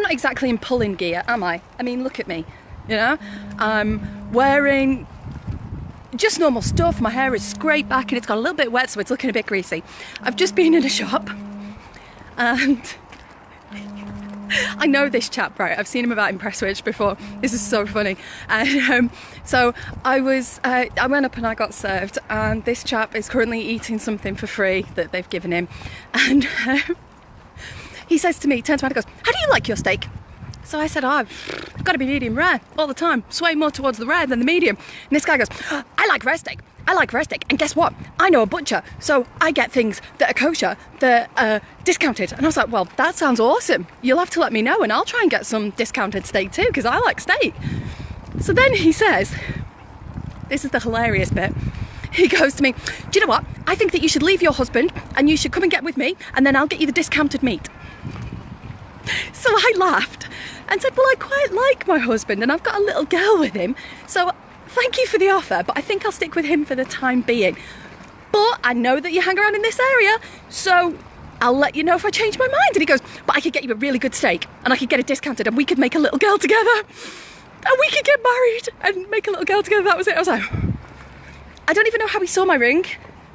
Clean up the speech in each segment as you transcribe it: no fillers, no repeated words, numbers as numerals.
I'm not exactly in pulling gear, am I? I mean, look at me, you know? I'm wearing just normal stuff. My hair is scraped back and it's got a little bit wet, so it's looking a bit greasy. I've just been in a shop and I know this chap, right? I've seen him about in Prestwich before. This is so funny. And so I went up and I got served, and this chap is currently eating something for free that they've given him. And he says to me, turns around and goes, "How do you like your steak?" So I said, "Oh, I've got to be medium rare all the time. Sway more towards the rare than the medium." And this guy goes, "I like rare steak. I like rare steak. And guess what? I know a butcher, so I get things that are kosher, that are discounted." And I was like, "Well, that sounds awesome. You'll have to let me know and I'll try and get some discounted steak too, because I like steak." So then he says, this is the hilarious bit. He goes to me, "Do you know what? I think that you should leave your husband and you should come and get with me, and then I'll get you the discounted meat." So I laughed and said, "Well, I quite like my husband and I've got a little girl with him, so thank you for the offer, but I think I'll stick with him for the time being. But I know that you hang around in this area, so I'll let you know if I change my mind." And he goes, "But I could get you a really good steak and I could get it discounted and we could make a little girl together and we could get married and make a little girl together." That was it. I was like, I don't even know how he saw my ring,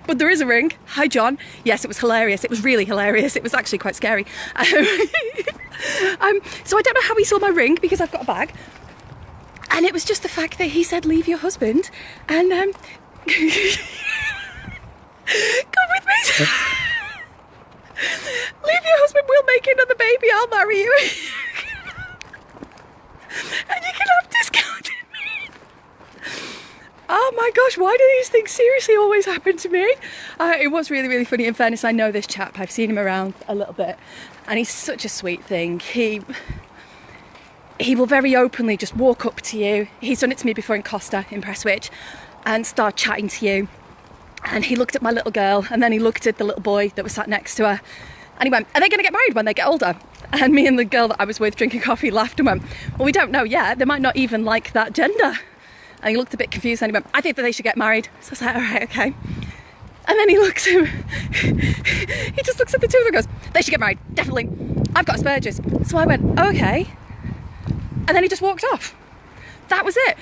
but there is a ring. Hi, John. Yes, it was hilarious. It was really hilarious. It was actually quite scary. So I don't know how he saw my ring because I've got a bag. And it was just the fact that he said, "Leave your husband and come with me. Leave your husband, we'll make another baby, I'll marry you. And you can have discounted meat." Oh my gosh, why do these things seriously always happen to me? It was really, really funny. In fairness, I know this chap. I've seen him around a little bit and he's such a sweet thing. He will very openly just walk up to you. He's done it to me before in Costa, in Prestwich, and start chatting to you. And he looked at my little girl and then he looked at the little boy that was sat next to her. And he went, "Are they going to get married when they get older?" And me and the girl that I was with drinking coffee laughed and went, "Well, we don't know yet. They might not even like that gender." And he looked a bit confused and he went, "I think that they should get married." So I was like, "All right, okay." And then he looks at he just looks at the two of them and goes, "They should get married, definitely. I've got Asperger's." So I went, "Okay." And then he just walked off. That was it.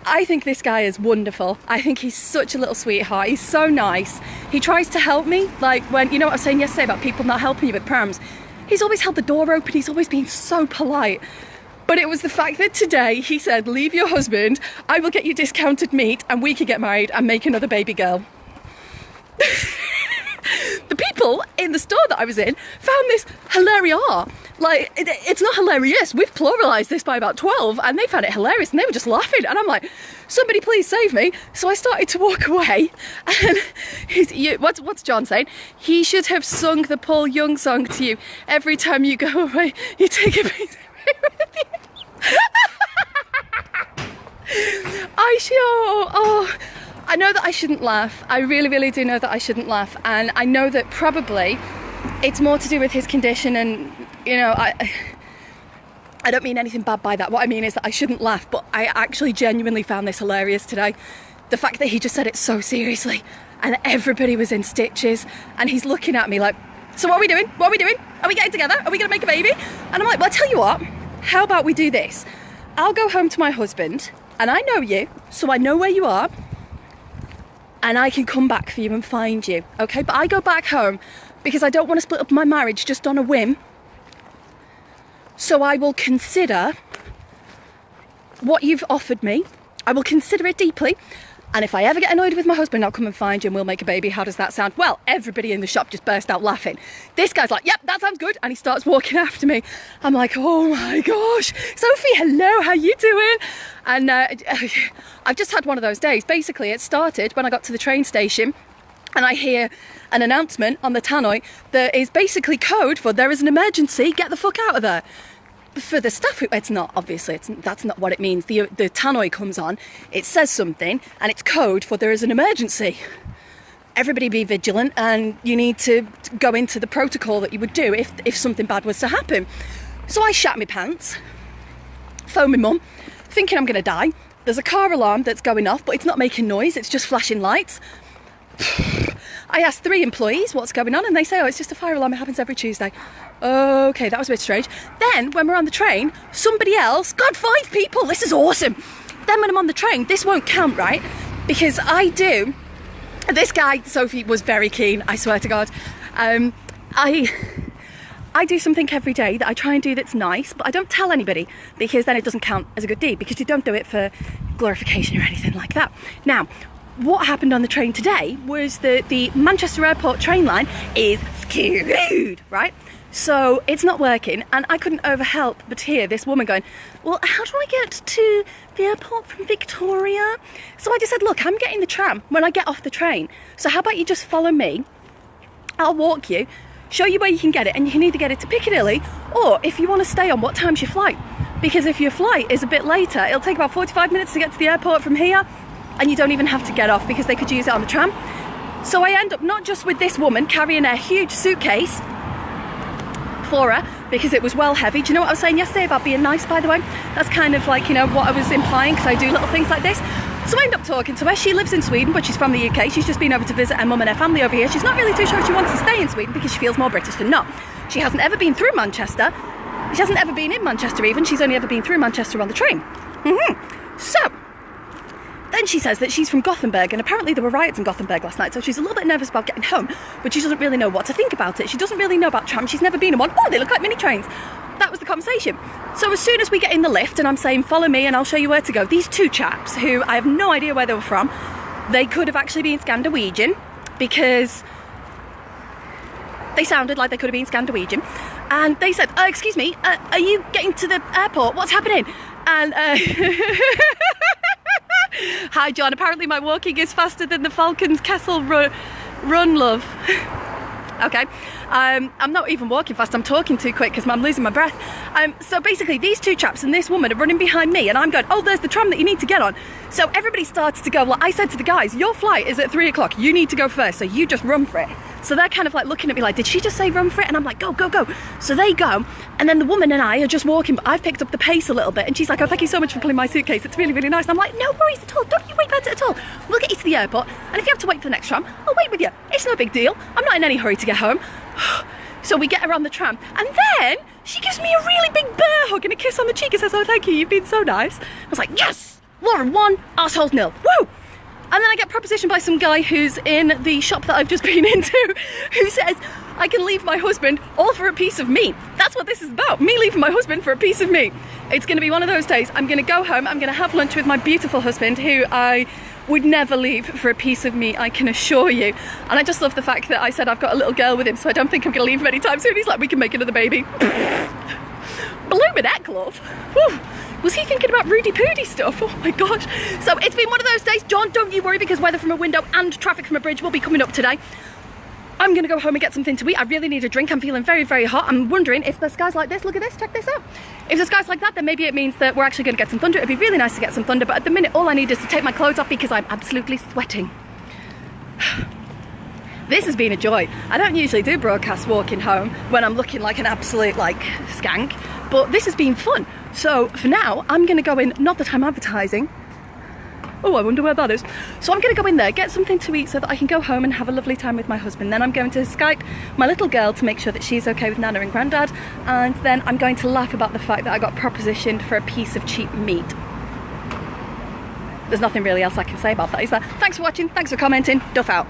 I think this guy is wonderful. I think he's such a little sweetheart. He's so nice. He tries to help me. Like when, you know what I was saying yesterday about people not helping you with perms? He's always held the door open. He's always been so polite. But it was the fact that today he said, "Leave your husband, I will get you discounted meat and we can get married and make another baby girl." The people in the store that I was in found this hilarious. Like, it's not hilarious. We've pluralised this by about 12 and they found it hilarious and they were just laughing. And I'm like, "Somebody please save me." So I started to walk away. And what's John saying? He should have sung the Paul Young song to you. "Every time you go away, you take a piece of me with you." I know that I shouldn't laugh. I really, really do know that I shouldn't laugh. And I know that probably it's more to do with his condition and, you know, I don't mean anything bad by that. What I mean is that I shouldn't laugh, but I actually genuinely found this hilarious today. The fact that he just said it so seriously and everybody was in stitches and he's looking at me like, "So what are we doing? What are we doing? Are we getting together? Are we going to make a baby?" And I'm like, "Well, I'll tell you what, how about we do this? I'll go home to my husband and I know you, so I know where you are. And I can come back for you and find you, okay? But I go back home because I don't want to split up my marriage just on a whim. So I will consider what you've offered me. I will consider it deeply. And if I ever get annoyed with my husband, I'll come and find you and we'll make a baby. How does that sound?" Well, everybody in the shop just burst out laughing. This guy's like, "Yep, that sounds good." And he starts walking after me. I'm like, "Oh my gosh, Sophie, hello, how you doing?" And I've just had one of those days. Basically, it started when I got to the train station and I hear an announcement on the tannoy that is basically code for "There is an emergency, get the fuck out of there." For the staff, it's not, obviously, that's not what it means. The tannoy comes on, it says something, and it's code for "There is an emergency. Everybody be vigilant, and you need to go into the protocol that you would do if something bad was to happen." So I shat my pants, phone my mum, thinking I'm going to die. There's a car alarm that's going off, but it's not making noise, it's just flashing lights. I asked 3 employees what's going on, and they say, "Oh, it's just a fire alarm, it happens every Tuesday." Okay, that was a bit strange. Then when we're on the train, somebody else, God, 5 people, this is awesome. Then when I'm on the train, this won't count, right? Because this guy, Sophie, was very keen, I swear to God. I do something every day that I try and do that's nice, but I don't tell anybody, because then it doesn't count as a good deed, because you don't do it for glorification or anything like that. Now, what happened on the train today was that the Manchester Airport train line is screwed, right? So it's not working, and I couldn't overhelp but hear this woman going, well, how do I get to the airport from Victoria? So I just said, look, I'm getting the tram when I get off the train, so how about you just follow me? I'll walk you, show you where you can get it, and you can either get it to Piccadilly, or if you want to stay on, what time's your flight? Because if your flight is a bit later, it'll take about 45 minutes to get to the airport from here, and you don't even have to get off because they could use it on the tram. So I end up not just with this woman carrying a huge suitcase for her, because it was well heavy. Do you know what I was saying yesterday about being nice, by the way? That's kind of like, you know, what I was implying, because I do little things like this. So I end up talking to her. She lives in Sweden, but she's from the UK. She's just been over to visit her mum and her family over here. She's not really too sure if she wants to stay in Sweden, because she feels more British than not. She hasn't ever been through Manchester. She hasn't ever been in Manchester even. She's only ever been through Manchester on the train. So then she says that she's from Gothenburg, and apparently there were riots in Gothenburg last night, so she's a little bit nervous about getting home, but she doesn't really know what to think about it. She doesn't really know about trams. She's never been in one. Oh, they look like mini trains. That was the conversation. So as soon as we get in the lift and I'm saying, follow me and I'll show you where to go, these 2 chaps, who I have no idea where they were from, they could have actually been Scandinavian, because they sounded like they could have been Scandinavian, and they said, excuse me, are you getting to the airport? What's happening? And hi John, apparently my walking is faster than the Falcon's Castle run, love. Okay, I'm not even walking fast, I'm talking too quick because I'm losing my breath. So basically these 2 chaps and this woman are running behind me, and I'm going, oh, there's the tram that you need to get on. So everybody starts to go, well, I said to the guys, your flight is at 3 o'clock, you need to go first, so you just run for it. So they're kind of like looking at me like, did she just say run for it? And I'm like, go, go, go. So they go, and then the woman and I are just walking, but I've picked up the pace a little bit, and she's like, oh, thank you so much for pulling my suitcase, it's really, really nice. And I'm like, no worries at all, don't you worry about it at all. We'll get you to the airport, and if you have to wait for the next tram, I'll wait with you. It's no big deal. I'm not in any hurry to get home. So we get her on the tram, and then she gives me a really big bear hug and a kiss on the cheek and says, oh, thank you, you've been so nice. I was like, yes, Lauren 1, assholes 0, woo! And then I get propositioned by some guy who's in the shop that I've just been into, who says, I can leave my husband all for a piece of meat. That's what this is about, me leaving my husband for a piece of meat. It's going to be one of those days. I'm going to go home, I'm going to have lunch with my beautiful husband, who I would never leave for a piece of meat, I can assure you. And I just love the fact that I said I've got a little girl with him, so I don't think I'm going to leave him anytime soon. He's like, we can make another baby. Blooming heck, love. Whew. Was he thinking about Rudy Poody stuff? Oh my gosh. So it's been one of those days. John, don't you worry, because weather from a window and traffic from a bridge will be coming up today. I'm going to go home and get something to eat. I really need a drink. I'm feeling very, very hot. I'm wondering if the sky's like this. Look at this. Check this out. If the sky's like that, then maybe it means that we're actually going to get some thunder. It'd be really nice to get some thunder. But at the minute, all I need is to take my clothes off, because I'm absolutely sweating. This has been a joy. I don't usually do broadcasts walking home when I'm looking like an absolute like skank, but this has been fun. So for now, I'm going to go in, not that I'm advertising. Oh, I wonder where that is. So I'm going to go in there, get something to eat so that I can go home and have a lovely time with my husband. Then I'm going to Skype my little girl to make sure that she's okay with Nana and Grandad. And then I'm going to laugh about the fact that I got propositioned for a piece of cheap meat. There's nothing really else I can say about that, is there? Thanks for watching, thanks for commenting, duff out.